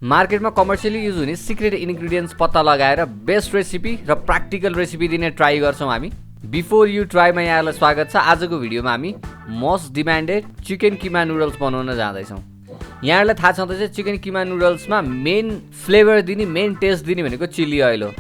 मार्केटमा commercially use हुने secret ingredients पत्ता लगाएर बेस्ट रेसिपी र प्र्याक्टिकल रेसिपी दिने ट्राई गर्छौँ हामी। बिफोर यु ट्राईमा यहाँलाई स्वागत छ। आजको भिडियोमा हामी मोस्ट डिमान्डेड चिकन किमा नुडल्स बनाउन जाँदैछौँ। यहाँलाई थाहा छँदैछ चिकन किमा नुडल्समा मेन फ्लेभर दिने, मेन टेस्ट दिने भनेको चिली अयल हो।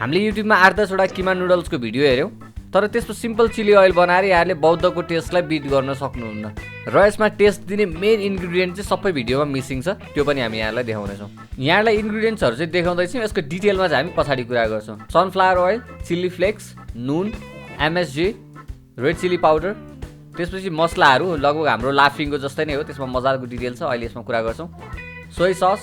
हामीले युट्युबमा 8-10 वटा किमा नुडल्सको भिडियो हेऱ्यौँ, तर त्यसको सिम्पल चिली अयल बनाएर यहाँले बौद्धको टेस्टलाई बिट गर्न सक्नुहुन्न र यसमा टेस्ट दिने मेन इन्ग्रेडियन्ट चाहिँ सबै भिडियोमा मिसिङ छ, त्यो पनि हामी यहाँलाई देखाउनेछौँ। यहाँलाई इन्ग्रेडियन्ट्सहरू चाहिँ देखाउँदैछौँ, यसको डिटेलमा चाहिँ हामी पछाडि कुरा गर्छौँ। सनफ्लावर ओइल, चिली फ्लेक्स, नुन, एमएसजी, रेड चिली पाउडर, त्यसपछि मसलाहरू लगभग हाम्रो लाफिङको जस्तै नै हो, त्यसमा मजाको डिटेल छ, अहिले यसमा कुरा गर्छौँ। सोया सस,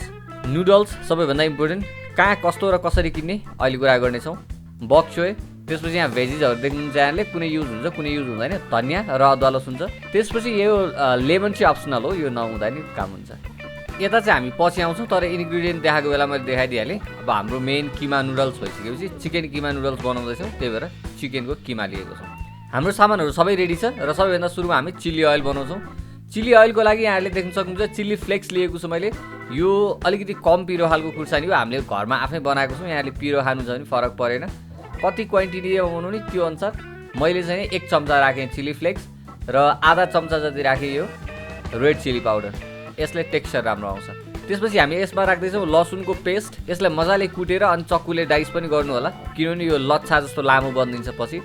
नुडल्स सबैभन्दा इम्पोर्टेन्ट, कहाँ कस्तो र कसरी किन्ने अहिले कुरा गर्नेछौँ। बक चोय, त्यसपछि यहाँ भेजिजहरू देख्नुहुन्छ यहाँले, कुनै युज हुन्छ कुनै युज हुँदैन। धनियाँ र अदुवा लसुन छ। त्यसपछि यो लेमन चाहिँ अप्सनल हो, यो नहुँदा नि काम हुन्छ। यता चाहिँ हामी पछि आउँछौँ, तर इन्ग्रेडियन्ट देखाएको बेला मैले देखाइदिइहालेँ। अब हाम्रो मेन किमा नुडल्स भइसकेपछि चिकन किमा नुडल्स बनाउँदैछौँ, त्यही भएर चिकनको किमा लिएको छौँ। हाम्रो सामानहरू सबै रेडी छ र सबैभन्दा सुरुमा हामी चिली अयल बनाउँछौँ। चिली अयलको लागि यहाँले देख्न सक्नुहुन्छ चिली फ्लेक्स लिएको छु मैले। यो अलिकति कम पिरो खालको खुर्सानी हो, हामीले घरमा आफै बनाएको छौँ। यहाँले पिरो खानु छ भने फरक परेन, कति क्वान्टिटी बनाउनु नि त्यो अनुसार। मैले चाहिँ 1 चम्चा राखेँ चिली फ्लेक्स र आधा चम्चा जति राखेँ यो रेड चिली पाउडर, यसले टेक्स्चर राम्रो आउँछ। त्यसपछि हामी यसमा राख्दैछौँ लसुनको पेस्ट। यसलाई मजाले कुटेर अनि चक्कुले डाइस पनि गर्नु होला, किनभने यो लच्छा जस्तो लामो बनिन्छ पछि।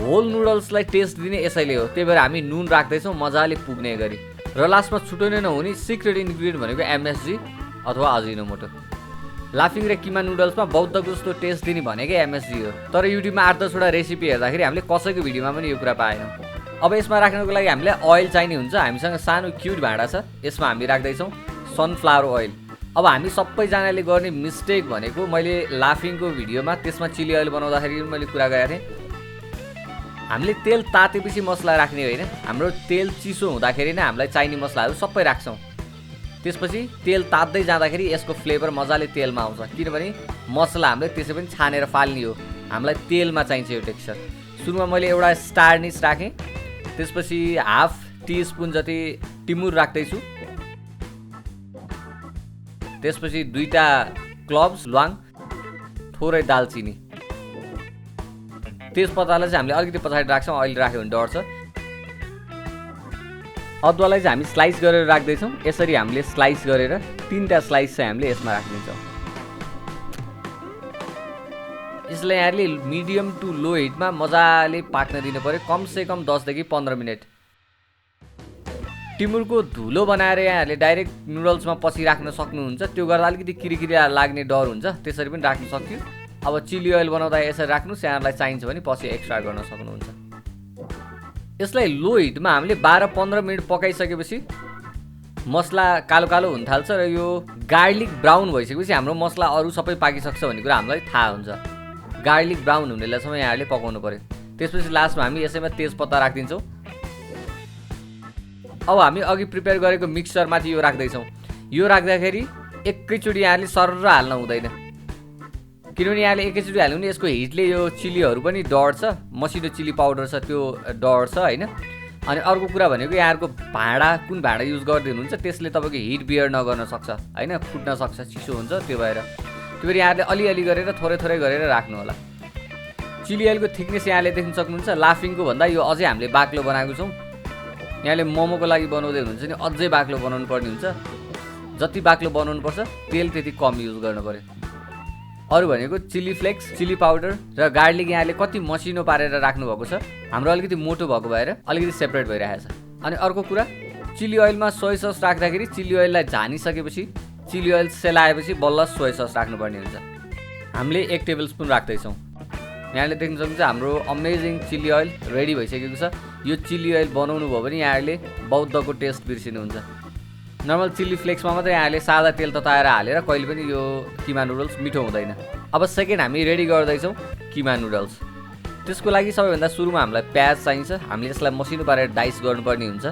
होल नुडल्सलाई टेस्ट दिने यसैले हो, त्यही भएर हामी नुन राख्दैछौँ मजाले पुग्ने गरी। र लास्टमा छुटो नै नहुने सिक्रेट इन्ग्रेडियन्ट भनेको एमएसजी अथवा अजिनोमोटो। लाफिङ र किमा नुडल्समा बौद्धको जस्तो टेस्ट दिने भनेकै एमएसजी हो, तर युट्युबमा 8-10 वटा रेसिपी हेर्दाखेरि हामीले कसैको भिडियोमा पनि यो कुरा पाएनौँ। अब यसमा राख्नको लागि हामीलाई अयल चाहिने हुन्छ। हामीसँग सानो क्युट भाँडा छ, यसमा हामी राख्दैछौँ सनफ्लावर ओइल। अब हामी सबैजनाले गर्ने मिस्टेक भनेको, मैले लाफिङको भिडियोमा त्यसमा चिली अयल बनाउँदाखेरि मैले कुरा गरेको थिएँ, हामीले तेल तातेपछि मसला राख्ने होइन, हाम्रो तेल चिसो हुँदाखेरि नै हामीलाई चाहिने मसलाहरू सबै राख्छौँ। त्यसपछि तेल तात्दै जाँदाखेरि यसको फ्लेभर मजाले तेलमा आउँछ, किनभने मसला हामीले त्यसै पनि छानेर फाल्ने हो, हामीलाई तेलमा चाहिन्छ यो टेक्स्चर। सुरुमा मैले एउटा स्टार निस राखेँ, त्यसपछि हाफ टीस्पुन जति टिमुर राख्दैछु, त्यसपछि 2टा क्लब्स ल्वाङ, थोरै दालचिनी, तेजपत्तालाई चाहिँ हामीले अलिकति पछाडि राख्छौँ, अहिले राख्यो भने डढ्छ। अदुवालाई चाहिँ हामी स्लाइस गरेर राख्दैछौँ। यसरी हामीले स्लाइस गरेर 3टा स्लाइस चाहिँ हामीले यसमा राखिदिन्छौँ। यसलाई यहाँले मिडियम टु लो हिटमा मजाले पाक्न दिनु पऱ्यो, कमसेकम 10 देखि 15 मिनट। टिमुरको धुलो बनाएर यहाँहरूले डाइरेक्ट नुडल्समा पछि राख्न सक्नुहुन्छ, त्यो गर्दा अलिकति किरिकिरी लाग्ने डर हुन्छ, त्यसरी पनि राख्न सक्यो। अब चिली अयल बनाउँदा यसरी राख्नुहोस्, यहाँलाई चाहिन्छ भने पछि एक्स्ट्रा गर्न सक्नुहुन्छ। यसलाई लो हिटमा हामीले 12-15 मिनट पकाइसकेपछि मसला कालो कालो हुन थाल्छ र यो गार्लिक ब्राउन भइसकेपछि हाम्रो मसला अरू सबै पाकिसक्छ भन्ने कुरा हामीलाई थाहा हुन्छ। गार्लिक ब्राउन हुनेलासम्म यहाँहरूले पकाउनु पऱ्यो। त्यसपछि लास्टमा हामी यसैमा तेजपत्ता राखिदिन्छौँ। अब हामी अघि प्रिपेयर गरेको मिक्सचरमाथि यो राख्दैछौँ। यो राख्दाखेरि एकैचोटि यहाँले सर्र हाल्न हुँदैन, किनभने यहाँले एकैचोटि हाल्यो भने यसको हिटले यो चिलीहरू पनि डढ्छ, मसिनो चिली पाउडर छ त्यो डढ्छ होइन। अनि अर्को कुरा भनेको यहाँहरूको भाँडा कुन भाँडा युज गर्दै हुनुहुन्छ त्यसले तपाईँको हिट बियर नगर्न सक्छ होइन, फुट्न सक्छ, चिसो हुन्छ, त्यो भएर यहाँले अलिअलि गरेर थोरै थोरै गरेर राख्नु होला। चिली अयलको थिकनेस यहाँले देख्न सक्नुहुन्छ, लाफिङको भन्दा यो अझै हामीले बाक्लो बनाएको छौँ। यहाँले मोमोको लागि बनाउँदै हुनुहुन्छ नि अझै बाक्लो बनाउनु पर्ने हुन्छ, जति बाक्लो बनाउनु पर्छ तेल त्यति कम युज गर्नु पऱ्यो। अरू भनेको चिली फ्लेक्स, चिली पाउडर र गार्लिक यहाँले कति मसिनो पारेर राख्नुभएको छ, हाम्रो अलिकति मोटो भएको भएर अलिकति सेपरेट भइरहेको छ। अनि अर्को कुरा, चिली अयलमा सोया सस राख्दाखेरि चिली अयललाई झानिसकेपछि, चिली अयल सेलाएपछि बल्ल सोया सस राख्नुपर्ने हुन्छ। हामीले 1 टेबलस्पुन राख्दैछौँ। यहाँले देख्न सक्नुहुन्छ हाम्रो अमेजिङ चिली अयल रेडी भइसकेको छ। यो चिली अयल बनाउनु भयो भने यहाँले बौद्धको टेस्ट बिर्सिनुहुन्छ। नर्मल चिली फ्लेक्समा मात्रै यहाँले सादा तेल तताएर हालेर कहिले पनि यो किमा नुडल्स मिठो हुँदैन। अब सेकेन्ड हामी रेडी गर्दैछौँ किमा नुडल्स। त्यसको लागि सबैभन्दा सुरुमा हामीलाई प्याज चाहिन्छ। हामीले यसलाई मसिनो पारेर डाइस गर्नुपर्ने हुन्छ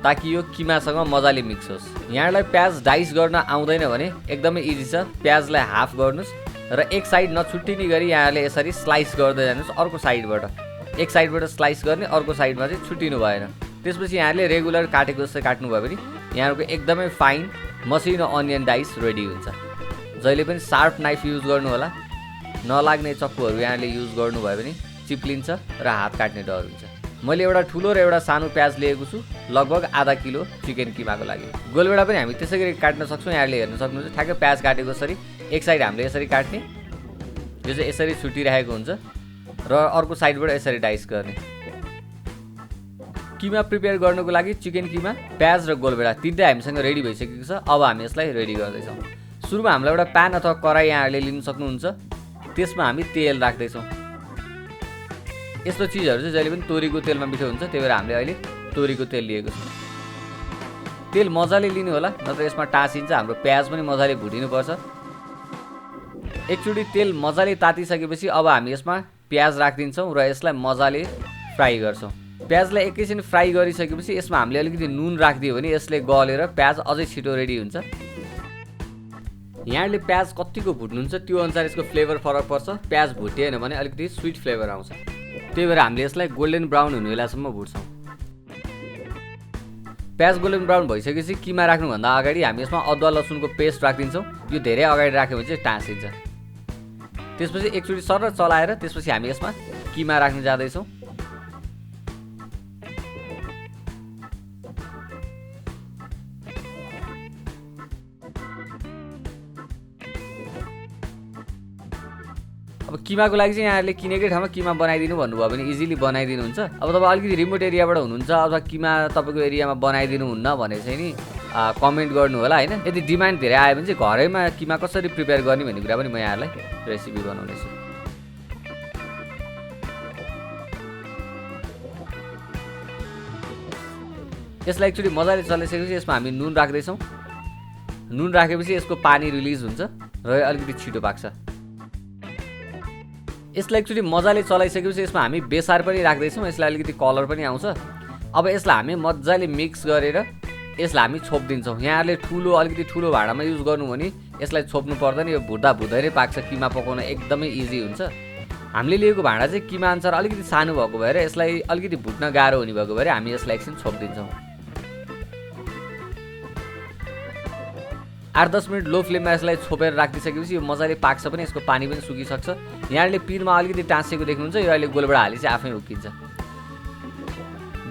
ताकि यो किमासँग मजाले मिक्स होस्। यहाँलाई प्याज डाइस गर्न आउँदैन भने एकदमै इजी छ, प्याजलाई हाफ गर्नुहोस् र एक साइड नछुट्टिने गरी यहाँले यसरी स्लाइस गर्दै जानुहोस्। अर्को साइडबाट एक साइडबाट स्लाइस गर्ने, अर्को साइडमा चाहिँ छुट्टिनु भएन। त्यसपछि यहाँले रेगुलर काटेको जस्तै काट्नुभयो भने यहाँको एकदमै फाइन मसिनो अनियन डाइस रेडी हुन्छ। जहिले पनि सार्प नाइफ युज गर्नु होला, नलाग्ने चक्कुहरू यहाँले युज गर्नुभयो भने चिप्लिन्छ र हात काट्ने डर हुन्छ। मैले एउटा ठुलो र एउटा सानो प्याज लिएको छु, लगभग आधा किलो चिकन किमाको लागि। गोलभेडा पनि हामी त्यसै गरी काट्न सक्छौँ। यहाँले हेर्न सक्नुहुन्छ ठ्याक्कै प्याज काटेको जसरी एक साइड हामीले यसरी काट्ने, यो चाहिँ यसरी छुटिरहेको हुन्छ र अर्को साइडबाट यसरी डाइस गर्ने। किमा प्रिपेयर गर्नुको लागि चिकन किमा, प्याज र गोलभेडा तिनटै हामीसँग रेडी भइसकेको छ। अब हामी यसलाई रेडी गर्दैछौँ। सुरुमा हामीलाई एउटा प्यान अथवा कराई यहाँहरूले लिन सक्नुहुन्छ, त्यसमा हामी तेल राख्दैछौँ। यस्तो चिजहरू चाहिँ जहिले पनि तोरीको तेलमा मिठो हुन्छ, त्यही भएर हामीले अहिले तोरीको तेल लिएको छौँ। तेल मजाले लिनु होला, नत्र यसमा टाँसिन्छ। हाम्रो प्याज पनि मजाले भुटिनुपर्छ। एकचोटि तेल मजाले तातिसकेपछि अब हामी यसमा प्याज राखिदिन्छौँ र यसलाई मजाले फ्राई गर्छौँ। प्याजलाई एकैछिन फ्राई गरिसकेपछि यसमा हामीले अलिकति नुन राखिदियो भने यसले गलेर प्याज अझै छिटो रेडी हुन्छ। यहाँले प्याज कतिको भुट्नुहुन्छ त्यो अनुसार यसको फ्लेभर फरक पर्छ। प्याज भुटिएन भने अलिकति स्विट फ्लेभर आउँछ, त्यही भएर हामीले यसलाई गोल्डन ब्राउन हुने बेलासम्म भुट्छौँ। प्याज गोल्डन ब्राउन भइसकेपछि किमा राख्नुभन्दा अगाडि हामी यसमा अदुवा लसुनको पेस्ट राखिदिन्छौँ। यो धेरै अगाडि राख्यो भने चाहिँ टाँसिन्छ। त्यसपछि एकचोटि सर चलाएर त्यसपछि हामी यसमा किमा राख्न जाँदैछौँ। अब किमाको लागि चाहिँ यहाँहरूले किनेकै ठाउँमा किमा बनाइदिनु भन्नुभयो भने इजिली बनाइदिनुहुन्छ। अब तपाईँ अलिकति रिमोट एरियाबाट हुनुहुन्छ अथवा किमा तपाईँको एरियामा बनाइदिनुहुन्न भने चाहिँ नि कमेन्ट गर्नु होला होइन। यदि डिमान्ड धेरै आयो भने चाहिँ घरैमा किमा कसरी प्रिपेयर गर्ने भन्ने कुरा पनि म यहाँहरूलाई रेसिपी बनाउनेछु। यसलाई एकचोटि मजाले चलाइसकेपछि यसमा हामी नुन राख्दैछौँ। नुन राखेपछि यसको पानी रिलिज हुन्छ र अलिकति छिटो पाक्छ। यसलाई एकचोटि मजाले चलाइसकेपछि यसमा हामी बेसार पनि राख्दैछौँ। यसलाई अलिकति कलर पनि आउँछ। अब यसलाई हामी मजाले मिक्स गरेर यसलाई हामी छोपिदिन्छौँ। यहाँहरूले अलिकति ठुलो भाँडामा युज गर्नु भने यसलाई छोप्नु पर्दैन। यो भुट्दा भुट्दै नै पाक्छ। किमा पकाउन एकदमै इजी हुन्छ। हामीले लिएको भाँडा चाहिँ किमा अनुसार अलिकति सानो भएको भएर यसलाई अलिकति भुट्न गाह्रो हुने भएको भएर हामी यसलाई एकछिन छोपिदिन्छौँ। 8-10 मिनट लो फ्लेममा यसलाई छोपेर राखिदिसकेपछि यो मजाले पाक्छ पनि, यसको पानी पनि सुकिसक्छ। यहाँले पिरमा अलिकति टाँसेको देख्नुहुन्छ। यो अहिले गोलभेडा हाली चाहिँ आफै उक्किन्छ।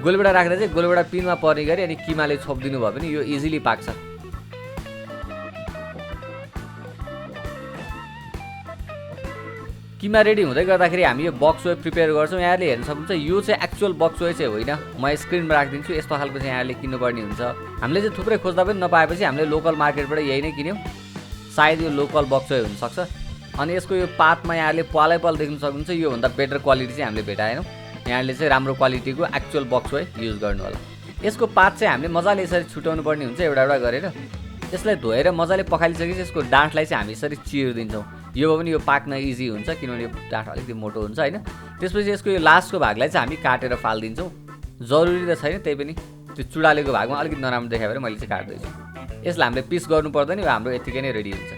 गोलभेडा राख्दा चाहिँ गोलभेडा पिनमा पर्ने गरी अनि किमाले छोपिदिनु भयो भने यो इजिली पाक्छ। किमा रेडी हुँदै गर्दाखेरि हामी यो बक्स वेब प्रिपेयर गर्छौँ। यहाँले हेर्न सक्नुहुन्छ यो चाहिँ एक्चुअल बक्स वेब चाहिँ होइन, म स्क्रिनमा राखिदिन्छु। यस्तो खालको चाहिँ यहाँले किन्नुपर्ने हुन्छ। हामीले चाहिँ थुप्रै खोज्दा पनि नपाएपछि हामीले लोकल मार्केटबाट यही नै किन्यौँ। सायद यो लोकल बक्स वेब हुनसक्छ। अनि यसको यो पातमा यहाँले पालै देख्न सक्नुहुन्छ। योभन्दा बेटर क्वालिटी चाहिँ हामीले भेटाएनौँ। यहाँले चाहिँ राम्रो क्वालिटीको एक्चुअल बक्स वेब युज गर्नु होला। यसको पात चाहिँ हामीले मजाले यसरी छुट्याउनु पर्ने हुन्छ एउटा एउटा गरेर। यसलाई धोएर मजाले पखालिसकेपछि यसको डाँठलाई चाहिँ हामी यसरी चिरिदिन्छौँ। यो पनि यो पाक्न इजी हुन्छ किनभने यो डाँठ अलिकति मोटो हुन्छ होइन। त्यसपछि यसको यो लास्टको भागलाई चाहिँ हामी काटेर फालिदिन्छौँ। जरुरी त छैन, त्यही पनि त्यो चुडालेको भागमा अलिकति नराम्रो देखायो भने मैले चाहिँ काट्दैछु। यसलाई हामीले पिस गर्नु पर्दैन, यो हाम्रो यतिकै नै रेडी हुन्छ।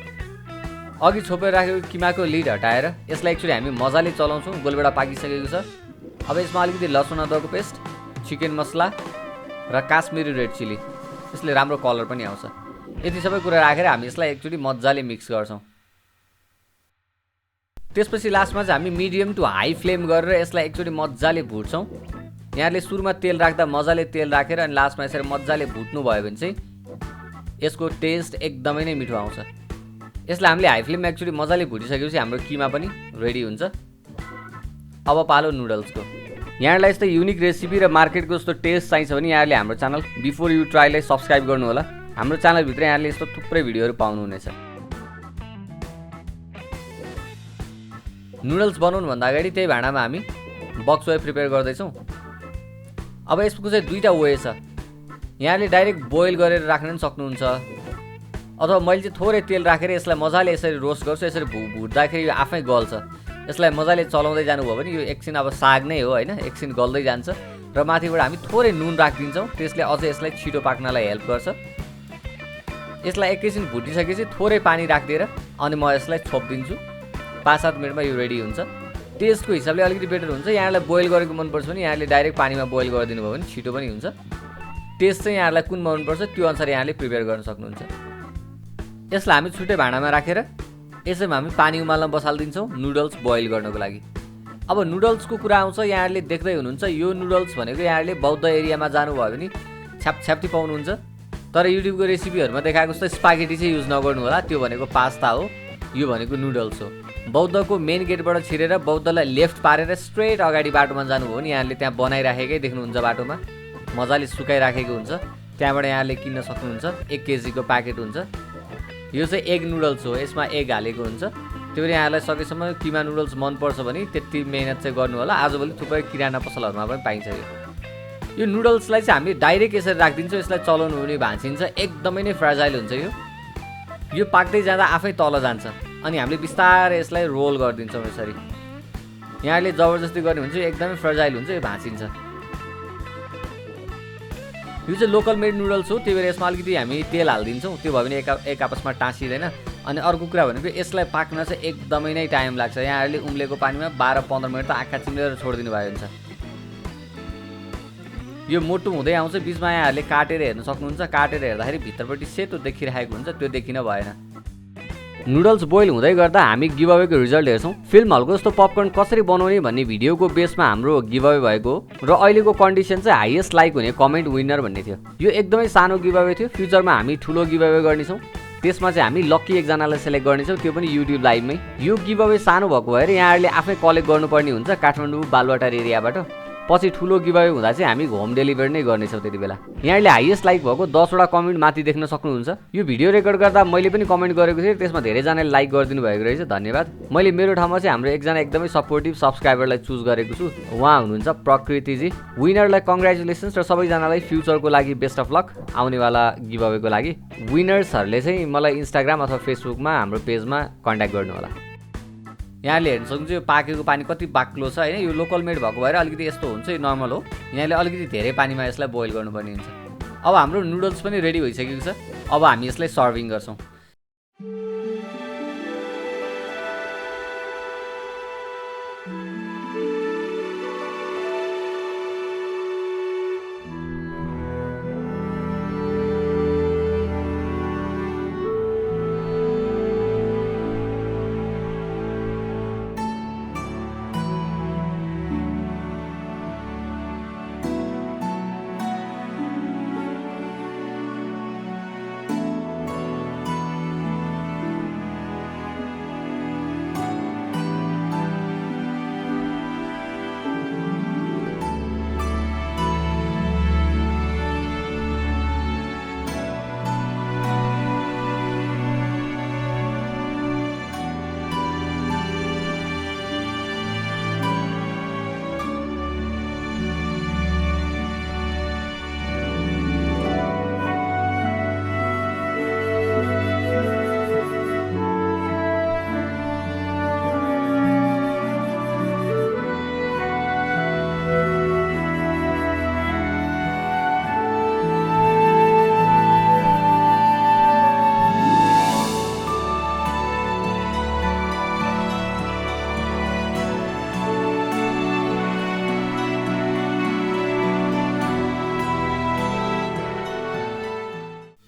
अघि छोपेर राखेको किमाको लिड हटाएर यसलाई एकचोटि हामी मजाले चलाउँछौँ। गोलभेडा पाकिसकेको छ। अब यसमा अलिकति लसुन अदुवाको पेस्ट, चिकन मसला र काश्मिरी रेड चिली, यसले राम्रो कलर पनि आउँछ। यति सबै कुरा राखेर हामी यसलाई एकचोटि मजाले मिक्स गर्छौँ। त्यसपछि लास्टमा चाहिँ हामी मिडियम टु हाई फ्लेम गरेर यसलाई एकचोटि मजाले भुट्छौँ। यहाँले सुरुमा तेल राख्दा मजाले तेल राखेर अनि लास्टमा यसरी मजाले भुट्नु भयो भने चाहिँ यसको टेस्ट एकदमै नै मिठो आउँछ। यसलाई हामीले हाई फ्लेममा एकचोटि मजाले भुटिसकेपछि हाम्रो किमा पनि रेडी हुन्छ। अब पालो नुडल्सको। यहाँहरूलाई यस्तो युनिक रेसिपी र मार्केटको जस्तो टेस्ट चाहिन्छ भने यहाँहरूले हाम्रो च्यानल बिफोर यु ट्राईलाई सब्सक्राइब गर्नु होला। हाम्रो च्यानलभित्र यहाँले यस्तो थुप्रै भिडियोहरू पाउनुहुनेछ। नुडल्स बनाउनुभन्दा अगाडि त्यही भाँडामा हामी बक्स वेब प्रिपेयर गर्दैछौँ। अब यसको चाहिँ दुईवटा वे छ। यहाँले डाइरेक्ट बोइल गरेर राख्न पनि सक्नुहुन्छ, अथवा मैले चाहिँ थोरै तेल राखेर यसलाई मजाले यसरी रोस्ट गर्छु। यसरी भुट्दाखेरि यो आफै गल्छ। यसलाई मजाले चलाउँदै जानुभयो भने यो एकछिन अब साग नै हो होइन, एकछिन गल्दै जान्छ र माथिबाट हामी थोरै नुन राखिदिन्छौँ। त्यसले अझै यसलाई छिटो पाक्नलाई हेल्प गर्छ। यसलाई एकैछिन भुटिसकेपछि थोरै पानी राखिदिएर अनि म यसलाई छोपिदिन्छु। 5-7 मिनटमा यो रेडी हुन्छ। टेस्टको हिसाबले अलिकति बेटर हुन्छ। यहाँलाई बोइल गरेको मनपर्छ भने यहाँले डाइरेक्ट पानीमा बोइल गरिदिनु भयो भने छिटो पनि हुन्छ। टेस्ट चाहिँ यहाँलाई कुन मनपर्छ त्यो अनुसार यहाँले प्रिपेयर गर्न सक्नुहुन्छ। यसलाई हामी छुट्टै भाँडामा राखेर यसैमा हामी पानी उमाल्न बसाल्दिन्छौँ नुडल्स बोइल गर्नको लागि। अब नुडल्सको कुरा आउँछ, यहाँहरूले देख्दै हुनुहुन्छ यो नुडल्स भनेको यहाँहरूले बौद्ध एरियामा जानुभयो भने छ्यापछ्याप्ती पाउनुहुन्छ। तर युट्युबको रेसिपीहरूमा देखाएको जस्तो स्पागेटी चाहिँ युज नगर्नु होला, त्यो भनेको पास्ता हो, यो भनेको नुडल्स हो। बौद्धको मेन गेटबाट छिरेर बौद्धलाई लेफ्ट पारेर स्ट्रेट अगाडि बाटोमा जानुभयो भने यहाँले त्यहाँ बनाइराखेकै देख्नुहुन्छ, बाटोमा मजाले सुकाइराखेको हुन्छ, त्यहाँबाट यहाँले किन्न सक्नुहुन्छ। 1 केजीको प्याकेट हुन्छ। यो चाहिँ एग नुडल्स हो, यसमा एग हालेको हुन्छ। त्यो भएर यहाँलाई सकेसम्म किमा नुडल्स मनपर्छ भने त्यति मेहनत चाहिँ गर्नु होला। आजभोलि थुप्रै किराना पसलहरूमा पनि पाइन्छ यो नुडल्सलाई चाहिँ हामीले डाइरेक्ट यसरी राखिदिन्छौँ, यसलाई चलाउनु भने भाँचिन्छ, एकदमै नै फ्रेजाइल हुन्छ। यो पाक्दै जाँदा आफै तल जान्छ अनि हामीले बिस्तारै यसलाई रोल गरिदिन्छौँ यसरी। यहाँले जबरजस्ती गर्ने हुन्छ एकदमै फ्रेजाइल हुन्छ, यो भाँचिन्छ। यो चाहिँ लोकल मेड नुडल्स हो, त्यही भएर यसमा अलिकति हामी तेल हालिदिन्छौँ, त्यो भयो भने एक आपसमा टाँसिँदैन। अनि अर्को कुरा भनेको यसलाई पाक्न चाहिँ एकदमै नै टाइम लाग्छ। यहाँहरूले उम्लेको पानीमा 12-15 मिनट त आँखा चिम्लेर छोडिदिनु भयो हुन्छ। यो मोटो हुँदै आउँछ, बिचमा यहाँहरूले काटेर हेर्न सक्नुहुन्छ। काटेर हेर्दाखेरि भित्रपट्टि सेतो देखिरहेको हुन्छ, त्यो देखिन भएन। नुडल्स बोइल हुँदै गर्दा हामी गिभ अवेको रिजल्ट हेर्छौँ। फिल्म हलको जस्तो पपकर्न कसरी बनाउने भन्ने भिडियोको बेसमा हाम्रो गिभ अवे भएको हो र अहिलेको कन्डिसन चाहिँ हाइएस्ट लाइक हुने कमेन्ट विनर भन्ने थियो। यो एकदमै सानो गिभ अवे थियो, फ्युचरमा हामी ठुलो गिभ अवे गर्नेछौँ। त्यसमा चाहिँ हामी लक्की एकजनालाई सेलेक्ट गर्नेछौँ, त्यो पनि युट्युब लाइभमै। यो गिभ अवे सानो भएको भएर यहाँहरूले आफै कलेक्ट गर्नुपर्ने हुन्छ काठमाडौँ बालुवाटार एरियाबाट। पछि ठुलो गिभ अवे हुँदा चाहिँ हामी होम डेलिभरी नै गर्नेछौँ त्यति बेला। यहाँले हाइएस्ट लाइक भएको 10वटा कमेन्ट माथि देख्न सक्नुहुन्छ। यो भिडियो रेकर्ड गर्दा मैले पनि कमेन्ट गरेको थिएँ, त्यसमा धेरैजनाले लाइक गरिदिनु भएको रहेछ, धन्यवाद। मैले मेरो ठाउँमा चाहिँ हाम्रो एकजना एकदमै सपोर्टिभ सब्सक्राइबरलाई चुज गरेको छु, उहाँ हुनुहुन्छ प्रकृतिजी। विनरलाई कङ्ग्रेचुलेसन्स र सबैजनालाई फ्युचरको लागि बेस्ट अफ लक आउनेवाला गिभ अवेको लागि। विनर्सहरूले चाहिँ मलाई इन्स्टाग्राम अथवा फेसबुकमा हाम्रो पेजमा कन्ट्याक्ट गर्नु होला। यहाँले हेर्न सक्नुहुन्छ यो पाकेको पानी कति बाक्लो छ होइन। यो लोकल मेड भएको भएर अलिकति यस्तो हुन्छ, यो नर्मल हो। यहाँले अलिकति धेरै पानीमा यसलाई बोइल गर्नुपर्ने हुन्छ। अब हाम्रो नुडल्स पनि रेडी भइसकेको छ, अब हामी यसलाई सर्भिङ गर्छौँ।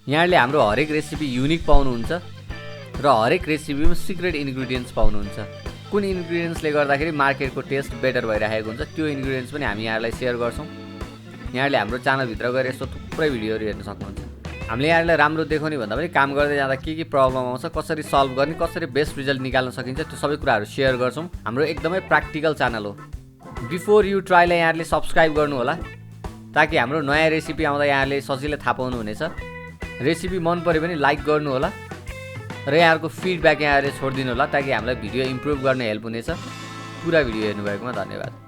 यहाँले हाम्रो हरेक रेसिपी युनिक पाउनुहुन्छ र हरेक रेसिपीमा सिक्रेट इन्ग्रिडियन्ट्स पाउनुहुन्छ। कुन इन्ग्रिडियन्ट्सले गर्दाखेरि मार्केटको टेस्ट बेटर भइरहेको हुन्छ त्यो इन्ग्रिडियन्ट्स पनि हामी यहाँलाई सेयर गर्छौँ। यहाँले हाम्रो च्यानलभित्र गएर यस्तो थुप्रै भिडियोहरू हेर्न सक्नुहुन्छ। हामीले यहाँलाई राम्रो देखाउने भन्दा पनि काम गर्दै जाँदा के प्रब्लम आउँछ, कसरी सल्भ गर्ने, कसरी बेस्ट रिजल्ट निकाल्न सकिन्छ, त्यो सबै कुराहरू सेयर गर्छौँ। हाम्रो एकदमै प्र्याक्टिकल च्यानल हो। बिफोर यु ट्राईलाई यहाँले सब्सक्राइब गर्नु होला ताकि हाम्रो नयाँ रेसिपी आउँदा यहाँले सजिलै थाहा पाउनुहुनेछ। रेसिपी मन पऱ्यो भने लाइक गर्नु होला र यहाँहरूको फिडब्याक यहाँहरूले छोडिदिनु होला ताकि हामीलाई भिडियो इम्प्रुभ गर्न हेल्प हुनेछ। पुरा भिडियो हेर्नुभएकोमा धन्यवाद।